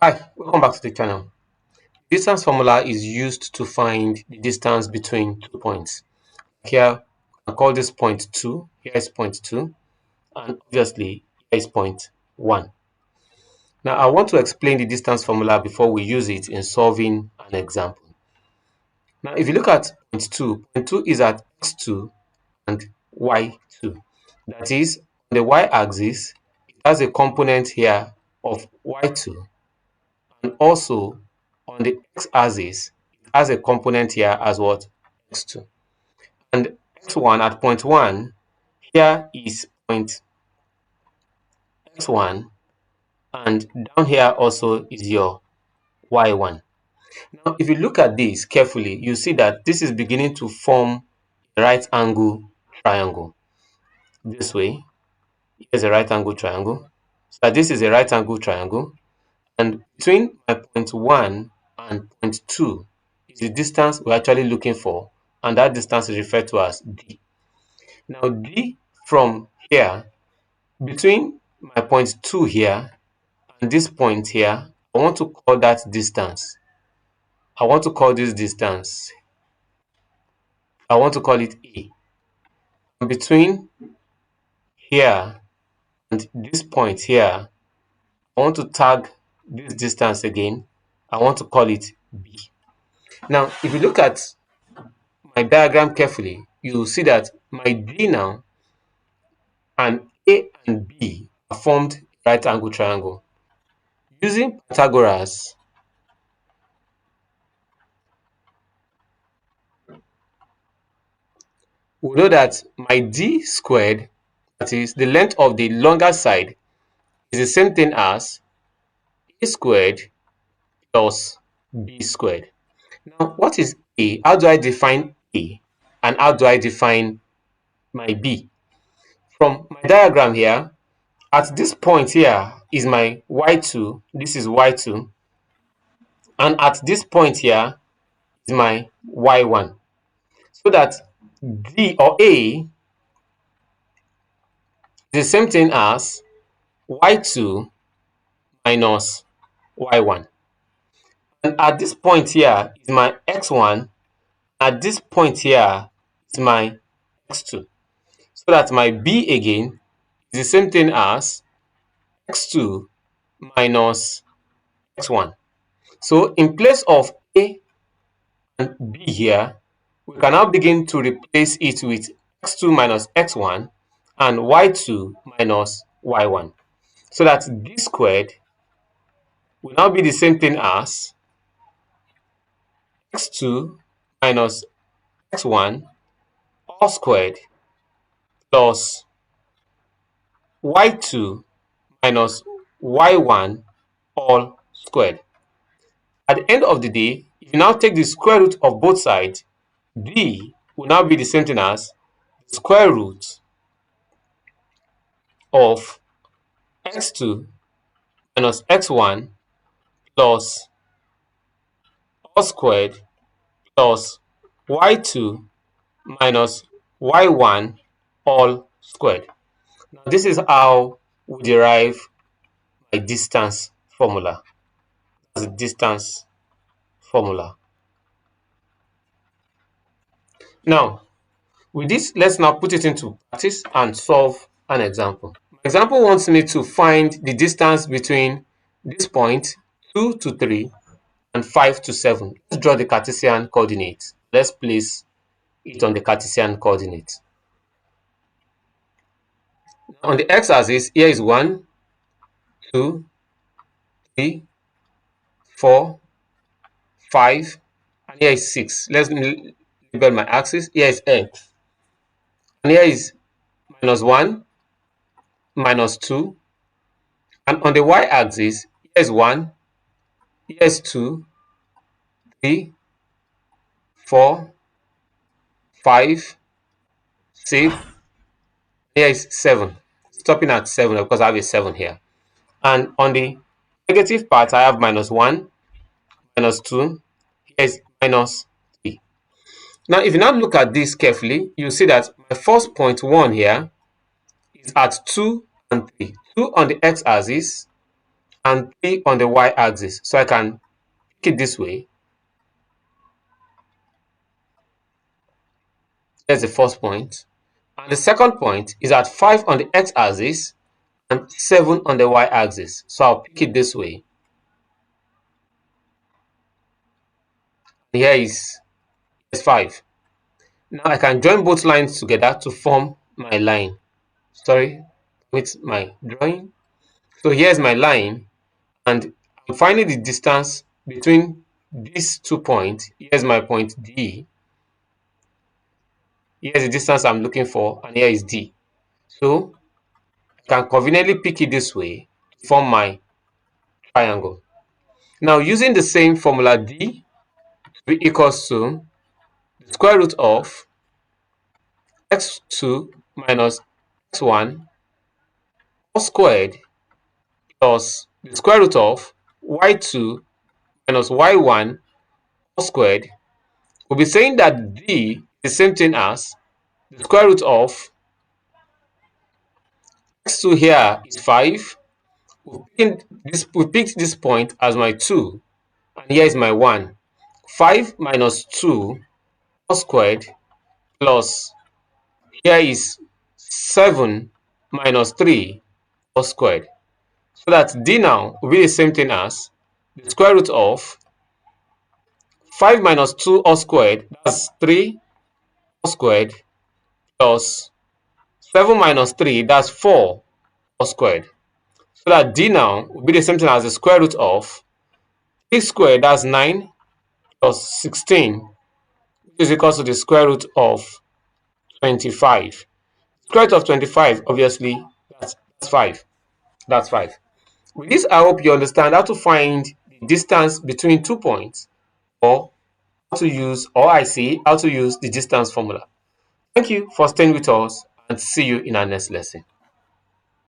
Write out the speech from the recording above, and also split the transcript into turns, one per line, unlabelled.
Hi, welcome back to the channel. Distance formula is used to find the distance between 2 points. Here, I call this point 2, here is point 2, and obviously here is point 1. Now, I want to explain the distance formula before we use it in solving an example. Now, if you look at point 2 is at x2 and y2. That is, on the y-axis, it has a component here of y2, and also on the x-axis it has a component here as what? X2. And x1 at point 1, here is point x1, and down here also is your y1. Now if you look at this carefully, you see that this is beginning to form a right angle triangle. This way, here's a right angle triangle. So this is a right angle triangle, and between my point 1 and point 2 is the distance we're actually looking for, and that distance is referred to as D. Now D from here, between my point 2 here and this point here, I want to call that distance. I want to call this distance, I want to call it A. And between here and this point here, I want to tag this distance again. I want to call it B. Now, if you look at my diagram carefully, you will see that my D now and A and B are formed a right angle triangle. Using Pythagoras, we know that my D squared, that is the length of the longer side, is the same thing as A squared plus B squared. Now, what is A? How do I define A? And how do I define my B? From my diagram here, at this point here is my y2, this is y2, and at this point here is my y1. So that D or A is the same thing as y2 minus y1. And at this point here is my x1, at this point here is my x2. So that my B again is the same thing as x2 minus x1. So in place of A and B here, we can now begin to replace it with x2 minus x1 and y2 minus y1. So that D squared will now be the same thing as x2 minus x1 all squared plus y2 minus y1 all squared. At the end of the day, if you now take the square root of both sides, D will now be the same thing as the square root of x2 minus x1 plus all squared plus y2 minus y1 all squared. Now, this is how we derive my distance formula. That's the distance formula. Now, with this, let's now put it into practice and solve an example. Example wants me to find the distance between this point 2 to 3 and 5 to 7. Let's draw the Cartesian coordinates. Let's place it on the Cartesian coordinates. On the x-axis, here is 1, 2, 3, 4, 5, and here is 6. Let's label my axis. Here is x. And here is minus 1, minus 2. And on the y-axis, here is 1, here is 2, 3, 4, 5, 6, here is 7. Stopping at 7 because I have a 7 here. And on the negative part, I have minus 1, minus 2, here is minus 3. Now, if you now look at this carefully, you see that my first point 1 here is at 2 and 3. 2 on the x-axis and 3 on the y-axis. So I can pick it this way. There's the first point. And the second point is at 5 on the x-axis and 7 on the y-axis. So I'll pick it this way. Here is 5. Now I can join both lines together to form my line. Sorry, with my drawing. So here's my line, and I'm finding the distance between these 2 points. Here's my point D. Here's the distance I'm looking for, and here is D. So I can conveniently pick it this way to form my triangle. Now, using the same formula, D will be equals to the square root of x2 minus x1 all squared plus the square root of y2 minus y1 all squared. We'll be saying that D is the same thing as the square root of x2 here is 5. We picked this point as my 2, and here is my 1. 5 minus 2 all squared plus here is 7 minus 3 all squared. So that D now will be the same thing as the square root of 5 minus 2 all squared, that's 3 all squared, plus 7 minus 3, that's 4 all squared. So that D now will be the same thing as the square root of 3 squared, that's 9, plus 16, which is equal to the square root of 25. Square root of 25, obviously, that's 5. That's 5. With this, I hope you understand how to find the distance between 2 points, or how to use, or I see how to use the distance formula. Thank you for staying with us, and see you in our next lesson.